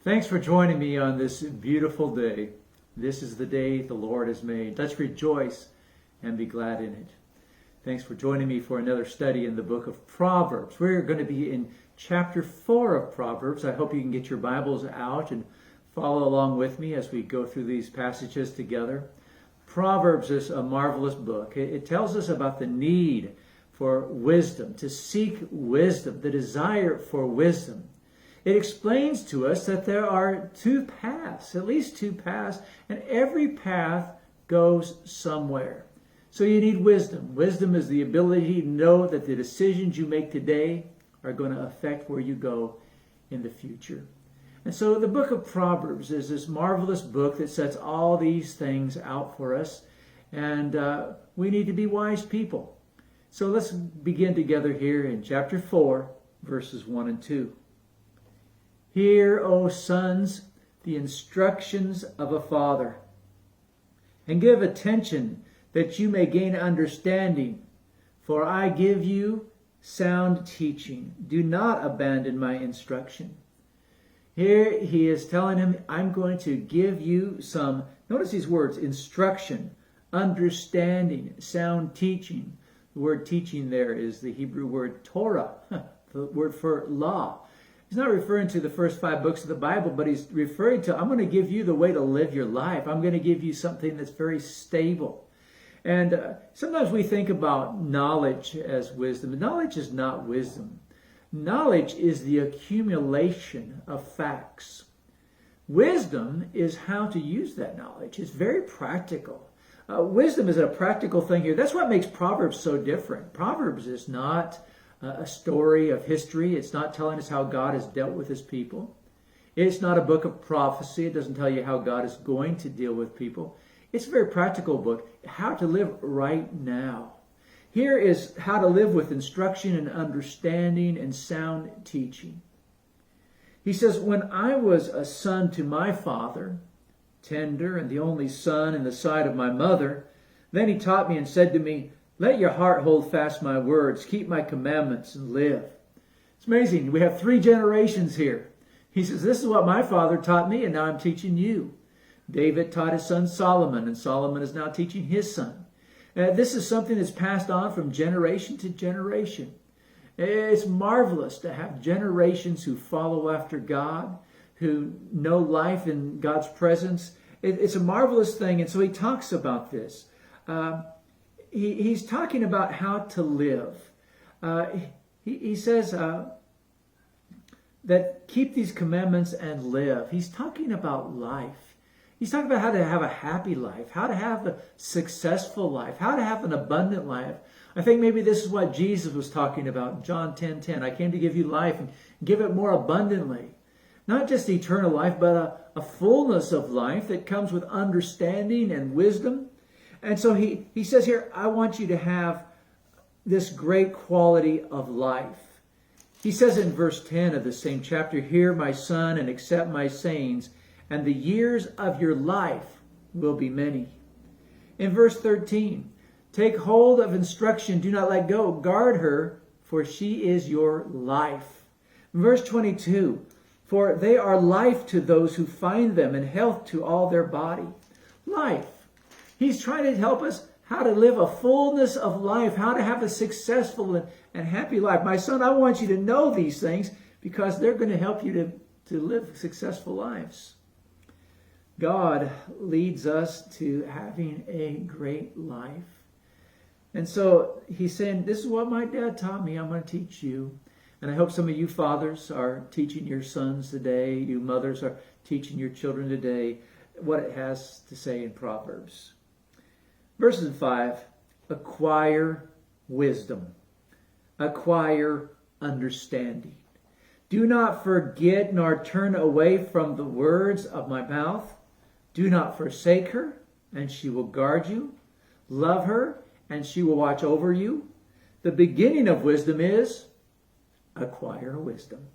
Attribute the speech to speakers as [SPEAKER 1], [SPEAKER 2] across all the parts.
[SPEAKER 1] Thanks for joining me on this beautiful day. This is the day the Lord has made. Let's rejoice and be glad in it. Thanks for joining me for another study in the book of Proverbs. We're going to be in chapter 4 of Proverbs. I hope you can get your Bibles out and follow along with me as we go through these passages together. Proverbs is a marvelous book. It tells us about the need for wisdom, to seek wisdom, the desire for wisdom. It explains to us that there are two paths, at least two paths, and every path goes somewhere. So you need wisdom. Wisdom is the ability to know that the decisions you make today are going to affect where you go in the future. And so the book of Proverbs is this marvelous book that sets all these things out for us. And we need to be wise people. So let's begin together here in chapter 4, verses 1 and 2. Hear, O sons, the instructions of a father, and give attention that you may gain understanding. For I give you sound teaching. Do not abandon my instruction. Here he is telling him, I'm going to give you some, notice these words, instruction, understanding, sound teaching. The word teaching there is the Hebrew word Torah, the word for law. He's not referring to the first 5 books of the Bible, but he's referring to, I'm going to give you the way to live your life. I'm going to give you something that's very stable. And sometimes we think about knowledge as wisdom. Knowledge is not wisdom. Knowledge is the accumulation of facts. Wisdom is how to use that knowledge. It's very practical. Wisdom is a practical thing here. That's what makes Proverbs so different. Proverbs is not a story of history. It's not telling us how God has dealt with his people. It's not a book of prophecy. It doesn't tell you how God is going to deal with people. It's a very practical book, how to live right now. Here is how to live with instruction and understanding and sound teaching. He says, when I was a son to my father, tender and the only son in the side of my mother, then he taught me and said to me, let your heart hold fast my words, keep my commandments and live. It's amazing. We have 3 generations here. He says, this is what my father taught me, and now I'm teaching you. David taught his son Solomon, and Solomon is now teaching his son. This is something that's passed on from generation to generation. It's marvelous to have generations who follow after God, who know life in God's presence. It's a marvelous thing, and so he talks about this. He's talking about how to live. He says that keep these commandments and live. He's talking about life. He's talking about how to have a happy life, how to have a successful life, how to have an abundant life. I think maybe this is what Jesus was talking about in John 10:10. I came to give you life and give it more abundantly. Not just eternal life, but a fullness of life that comes with understanding and wisdom. And so he says here, I want you to have this great quality of life. He says in verse 10 of the same chapter, hear my son and accept my sayings, and the years of your life will be many. In verse 13, take hold of instruction, do not let go. Guard her, for she is your life. In verse 22, for they are life to those who find them and health to all their body. Life. He's trying to help us how to live a fullness of life, how to have a successful and happy life. My son, I want you to know these things because they're going to help you to live successful lives. God leads us to having a great life. And so he's saying, this is what my dad taught me. I'm going to teach you. And I hope some of you fathers are teaching your sons today. You mothers are teaching your children today what it has to say in Proverbs. Verses 5, acquire wisdom, acquire understanding. Do not forget nor turn away from the words of my mouth. Do not forsake her, and she will guard you. Love her, and she will watch over you. The beginning of wisdom is acquire wisdom.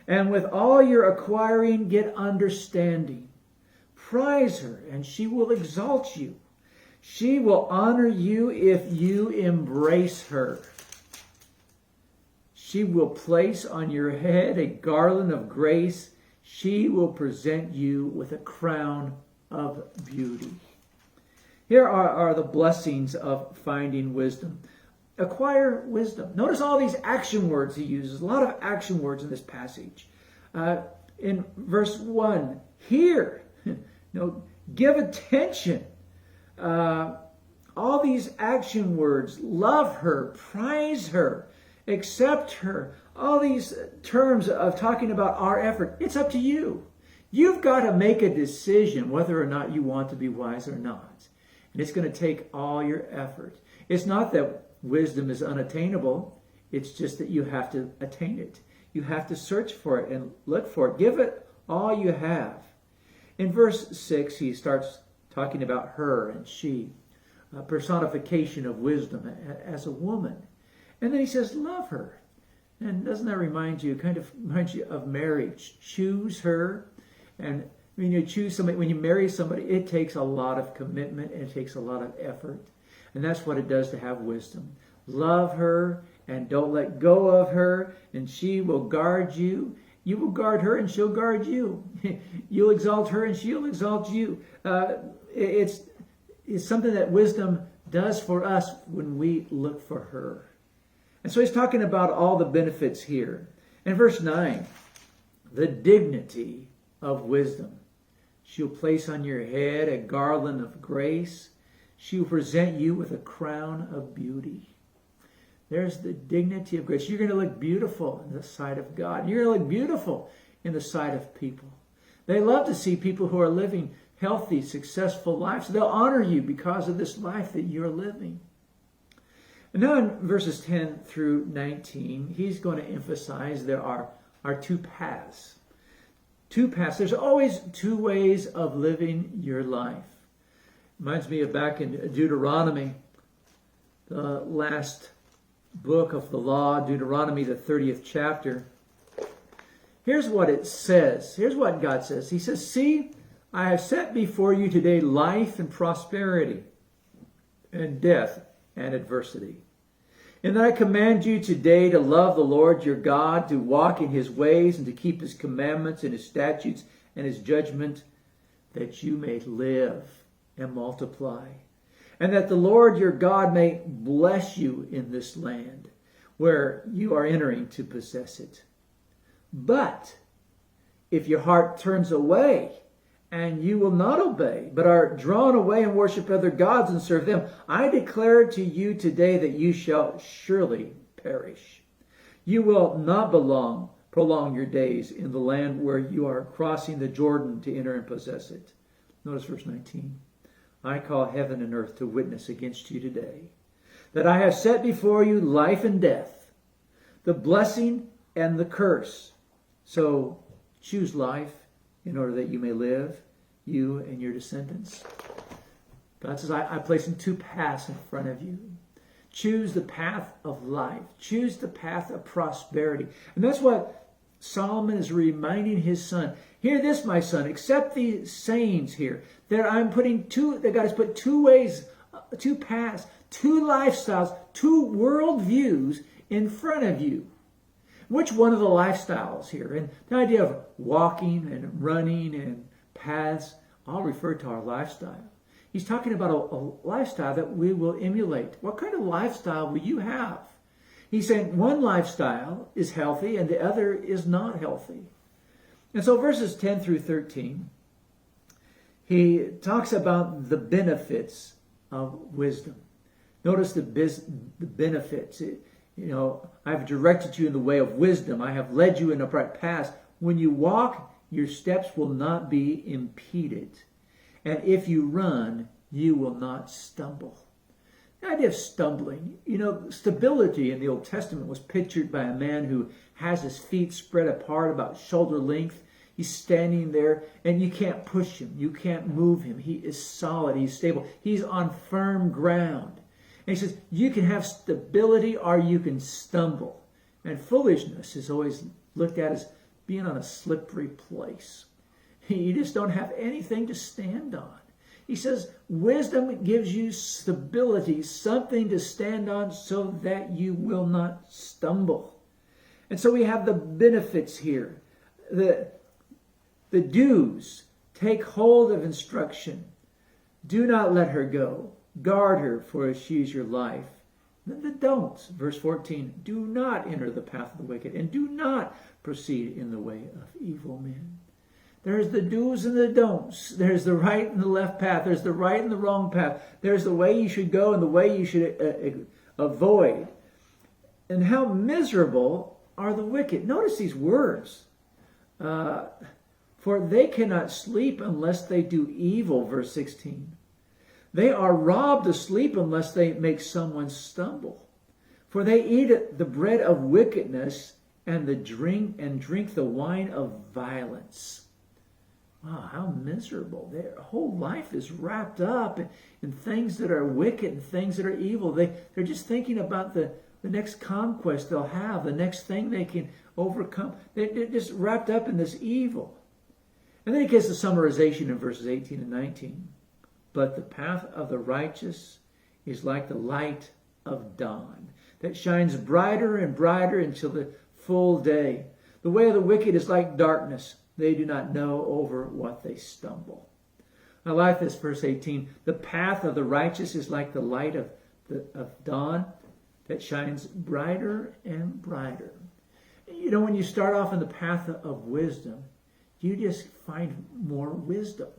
[SPEAKER 1] And with all your acquiring, get understanding. Prize her, and she will exalt you. She will honor you if you embrace her. She will place on your head a garland of grace. She will present you with a crown of beauty. Here are the blessings of finding wisdom. Acquire wisdom. Notice all these action words he uses. A lot of action words in this passage. In verse 1, hear. Give attention. All these action words. Love her. Prize her. Accept her. All these terms of talking about our effort. It's up to you. You've got to make a decision whether or not you want to be wise or not. And it's going to take all your effort. It's not that wisdom is unattainable. It's just that you have to attain it. You have to search for it and look for it. Give it all you have. In verse 6, he starts talking about her and she, a personification of wisdom as a woman. And then he says, love her. And doesn't that remind you of marriage? Choose her. And when you choose somebody, when you marry somebody, it takes a lot of commitment and it takes a lot of effort. And that's what it does to have wisdom. Love her and don't let go of her, and she will guard you. You will guard her and she'll guard you. You'll exalt her and she'll exalt you. It's something that wisdom does for us when we look for her. And so he's talking about all the benefits here. In verse 9, the dignity of wisdom. She'll place on your head a garland of grace. She will present you with a crown of beauty. There's the dignity of grace. You're going to look beautiful in the sight of God. You're going to look beautiful in the sight of people. They love to see people who are living healthy, successful lives. They'll honor you because of this life that you're living. And now in verses 10 through 19, he's going to emphasize there are two paths. Two paths. There's always two ways of living your life. Reminds me of back in Deuteronomy, the last book of the law, Deuteronomy, the 30th chapter. Here's what it says. Here's what God says. He says, see, I have set before you today life and prosperity and death and adversity. And that I command you today to love the Lord your God, to walk in his ways and to keep his commandments and his statutes and his judgment, that you may live and multiply. And that the Lord your God may bless you in this land where you are entering to possess it. But if your heart turns away and you will not obey, but are drawn away and worship other gods and serve them, I declare to you today that you shall surely perish. You will not prolong your days in the land where you are crossing the Jordan to enter and possess it. Notice verse 19. I call heaven and earth to witness against you today, that I have set before you life and death, the blessing and the curse. So choose life in order that you may live, you and your descendants. God says, I place in two paths in front of you. Choose the path of life. Choose the path of prosperity. And that's what Solomon is reminding his son. Hear this, my son, accept these sayings here, that that God has put two ways, two paths, two lifestyles, two worldviews in front of you. Which one of the lifestyles here? And the idea of walking and running and paths all refer to our lifestyle. He's talking about a lifestyle that we will emulate. What kind of lifestyle will you have? He's saying one lifestyle is healthy and the other is not healthy. And so verses 10 through 13, he talks about the benefits of wisdom. Notice the benefits. I've directed you in the way of wisdom. I have led you in a upright path. When you walk, your steps will not be impeded. And if you run, you will not stumble. The idea of stumbling, stability in the Old Testament was pictured by a man who has his feet spread apart about shoulder length. He's standing there and you can't push him. You can't move him. He is solid. He's stable. He's on firm ground. And he says, you can have stability or you can stumble. And foolishness is always looked at as being on a slippery place. You just don't have anything to stand on. He says, wisdom gives you stability, something to stand on so that you will not stumble. And so we have the benefits here. The do's, take hold of instruction. Do not let her go. Guard her, for she is your life. Then the don'ts, verse 14, do not enter the path of the wicked, and do not proceed in the way of evil men. There's the do's and the don'ts. There's the right and the left path. There's the right and the wrong path. There's the way you should go and the way you should avoid. And how miserable are the wicked. Notice these words. For they cannot sleep unless they do evil, verse 16. They are robbed of sleep unless they make someone stumble. For they eat the bread of wickedness and drink the wine of violence. Wow, how miserable. Their whole life is wrapped up in things that are wicked and things that are evil. They're just thinking about the next conquest they'll have, the next thing they can overcome. They're just wrapped up in this evil. And then he gives the summarization in verses 18 and 19. But the path of the righteous is like the light of dawn that shines brighter and brighter until the full day. The way of the wicked is like darkness. They do not know over what they stumble. I like this, verse 18. The path of the righteous is like the light of dawn that shines brighter and brighter. You know, when you start off in the path of wisdom, you just find more wisdom.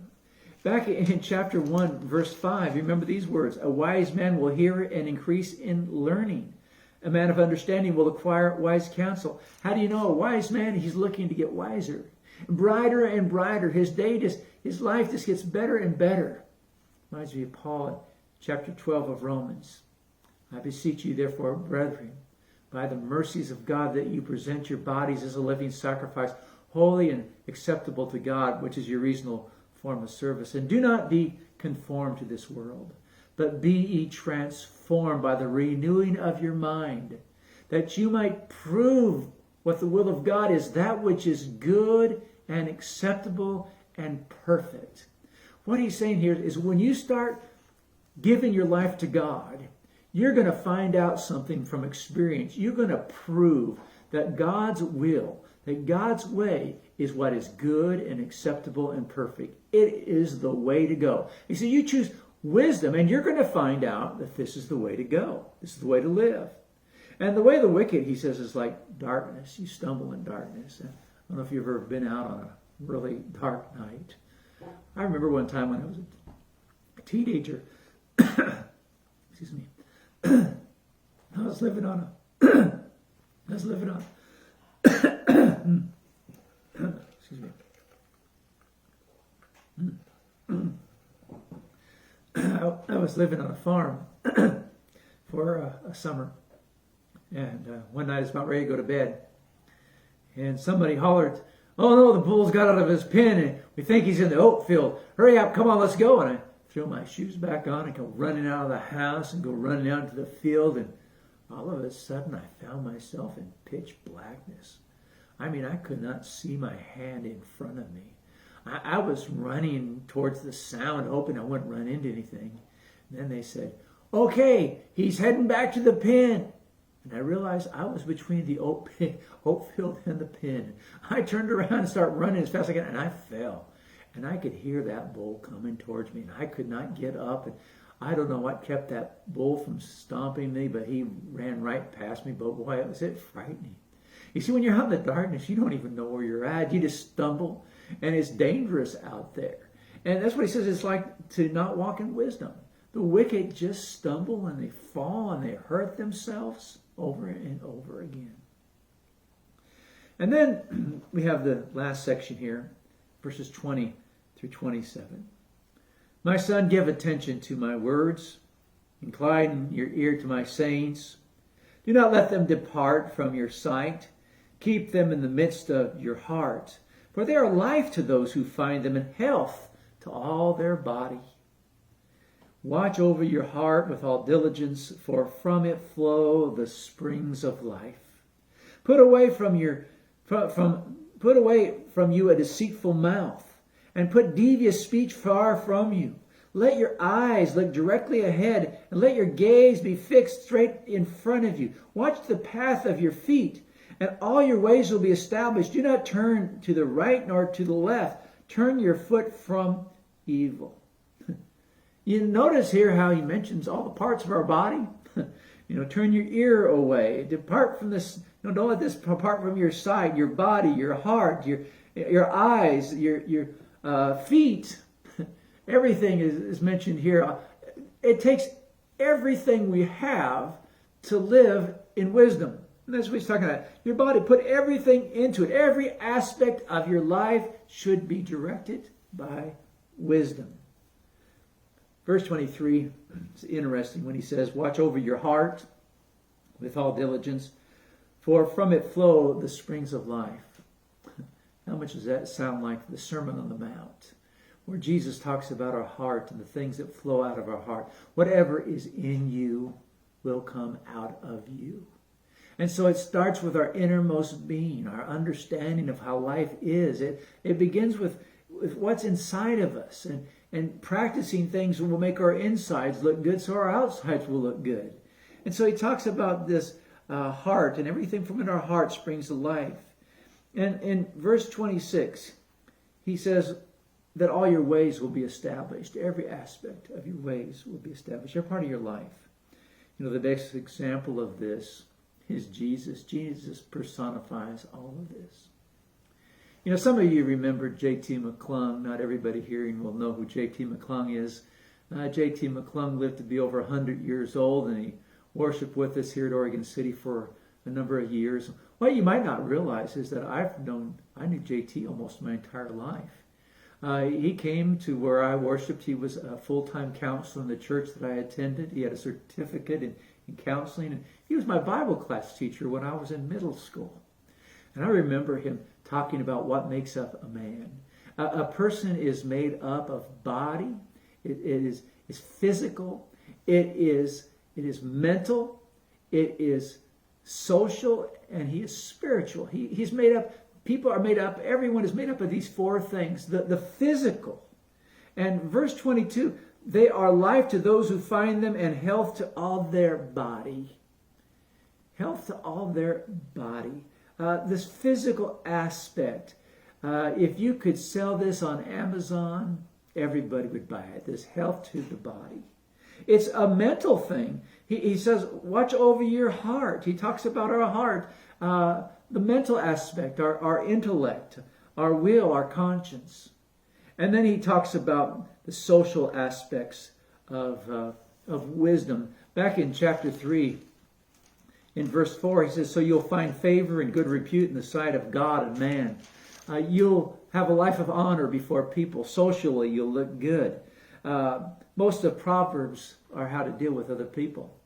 [SPEAKER 1] Back in chapter 1, verse 5, remember these words. A wise man will hear and increase in learning. A man of understanding will acquire wise counsel. How do you know a wise man? He's looking to get wiser. Brighter and brighter. His life just gets better and better. Reminds me of Paul in chapter 12 of Romans. I beseech you, therefore, brethren, by the mercies of God, that you present your bodies as a living sacrifice, holy and acceptable to God, which is your reasonable form of service. And do not be conformed to this world, but be ye transformed by the renewing of your mind, that you might prove what the will of God is, that which is good and acceptable and perfect. What he's saying here is when you start giving your life to God, you're going to find out something from experience. You're going to prove that God's will, that God's way is what is good and acceptable and perfect. It is the way to go. You see, you choose wisdom, and you're going to find out that this is the way to go. This is the way to live. And the way of the wicked, he says, is like darkness. You stumble in darkness. I don't know if you've ever been out on a really dark night. I remember one time when I was a teenager. Excuse me. I was living on excuse me. I was living on a farm for a summer. And one night I was about ready to go to bed. And somebody hollered, "Oh no, the bull's got out of his pen and we think he's in the oat field. Hurry up, come on, let's go." And I threw my shoes back on and go running out of the house and go running out into the field. And all of a sudden I found myself in pitch blackness. I mean, I could not see my hand in front of me. I was running towards the sound, hoping I wouldn't run into anything. And then they said, "Okay, he's heading back to the pen." And I realized I was between the oat field and the pen. I turned around and started running as fast as I could, and I fell. And I could hear that bull coming towards me, and I could not get up. And I don't know what kept that bull from stomping me, but he ran right past me. But boy, it was frightening. You see, when you're out in the darkness, you don't even know where you're at. You just stumble, and it's dangerous out there. And that's what he says. It's like to not walk in wisdom. The wicked just stumble, and they fall, and they hurt themselves over and over again. And then we have the last section here, verses 20 through 27. My son, give attention to my words. Incline your ear to my sayings. Do not let them depart from your sight. Keep them in the midst of your heart, for they are life to those who find them, and health to all their body. Watch over your heart with all diligence, for from it flow the springs of life. Put away from you a deceitful mouth, and put devious speech far from you. Let your eyes look directly ahead, and let your gaze be fixed straight in front of you. Watch the path of your feet, and all your ways will be established. Do not turn to the right nor to the left. Turn your foot from evil. You notice here how he mentions all the parts of our body. Turn your ear away. Depart from this. Don't let this depart from your sight, your body, your heart, your eyes, your feet. Everything is mentioned here. It takes everything we have to live in wisdom. And that's what he's talking about. Your body, put everything into it. Every aspect of your life should be directed by wisdom. Verse 23 is interesting when he says, watch over your heart with all diligence, for from it flow the springs of life. How much does that sound like the Sermon on the Mount, where Jesus talks about our heart and the things that flow out of our heart? Whatever is in you will come out of you. And so it starts with our innermost being, our understanding of how life is. It begins with what's inside of us, and practicing things will make our insides look good so our outsides will look good. And so he talks about this heart, and everything from in our heart springs to life. And in verse 26, he says that all your ways will be established. Every aspect of your ways will be established. Every part of your life. The best example of this is Jesus. Jesus personifies all of this. Some of you remember J.T. McClung. Not everybody here will know who J.T. McClung is. J.T. McClung lived to be over 100 years old, and he worshiped with us here at Oregon City for a number of years. What you might not realize is that I knew J.T. almost my entire life. He came to where I worshiped. He was a full-time counselor in the church that I attended. He had a certificate in counseling, and he was my Bible class teacher when I was in middle school. And I remember him talking about what makes up a man. A person is made up of body. It is physical. It is mental. It is social, and he is spiritual. He's made up. People are made up. Everyone is made up of these four things. The physical, and verse 22. They are life to those who find them, and health to all their body. Health to all their body. This physical aspect. If you could sell this on Amazon, everybody would buy it. This health to the body. It's a mental thing. He says, watch over your heart. He talks about our heart. The mental aspect, our intellect, our will, our conscience. And then he talks about the social aspects of wisdom. Back in chapter 3, in verse 4, he says, so you'll find favor and good repute in the sight of God and man. You'll have a life of honor before people. Socially, you'll look good. Most of Proverbs are how to deal with other people.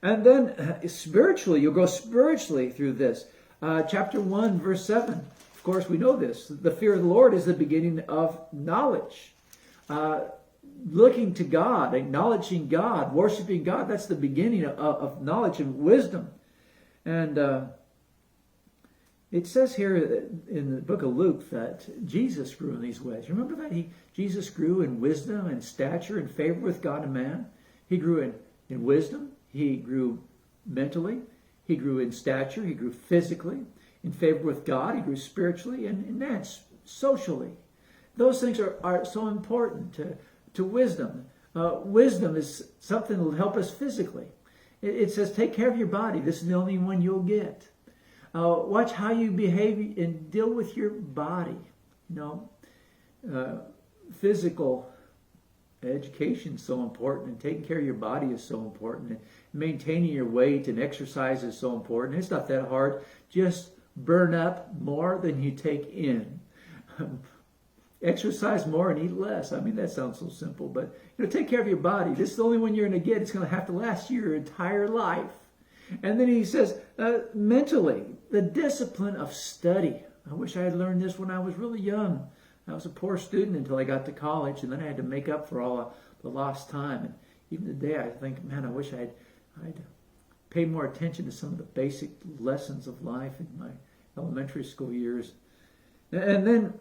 [SPEAKER 1] And then spiritually, you'll grow spiritually through this. Chapter 1, verse 7. Of course, we know this. The fear of the Lord is the beginning of knowledge. Looking to God, acknowledging God, worshiping God, that's the beginning of knowledge and wisdom. And it says here in the book of Luke that Jesus grew in these ways. Remember that? Jesus grew in wisdom and stature and favor with God and man. He grew in wisdom. He grew mentally. He grew in stature. He grew physically. In favor with God. He grew spiritually and man, socially. Those things are so important to wisdom. Wisdom is something that will help us physically. It says, take care of your body. This is the only one you'll get. Watch how you behave and deal with your body. Physical education is so important, and taking care of your body is so important, and maintaining your weight and exercise is so important. It's not that hard. Just burn up more than you take in. Exercise more and eat less. I mean, that sounds so simple, but take care of your body. This is the only one you're going to get. It's going to have to last you your entire life. And then he says, mentally, the discipline of study. I wish I had learned this when I was really young. I was a poor student until I got to college, and then I had to make up for all the lost time. And even today, I think, man, I wish I'd paid more attention to some of the basic lessons of life in my elementary school years. And then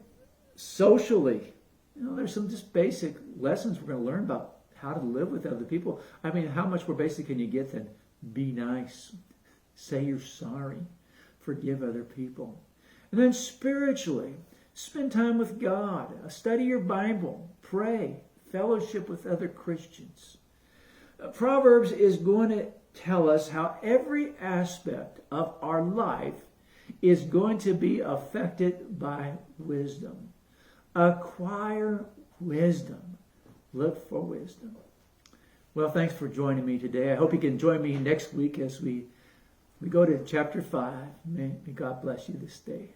[SPEAKER 1] socially, there's some just basic lessons we're going to learn about how to live with other people. I mean, how much more basic can you get than be nice, say you're sorry, forgive other people. And then spiritually, Spend time with God. Study your Bible. Pray. Fellowship with other Christians. Proverbs is going to tell us how every aspect of our life is going to be affected by wisdom. Acquire wisdom. Look for wisdom. Well, thanks for joining me today. I hope you can join me next week as we go to chapter 5. May God bless you this day.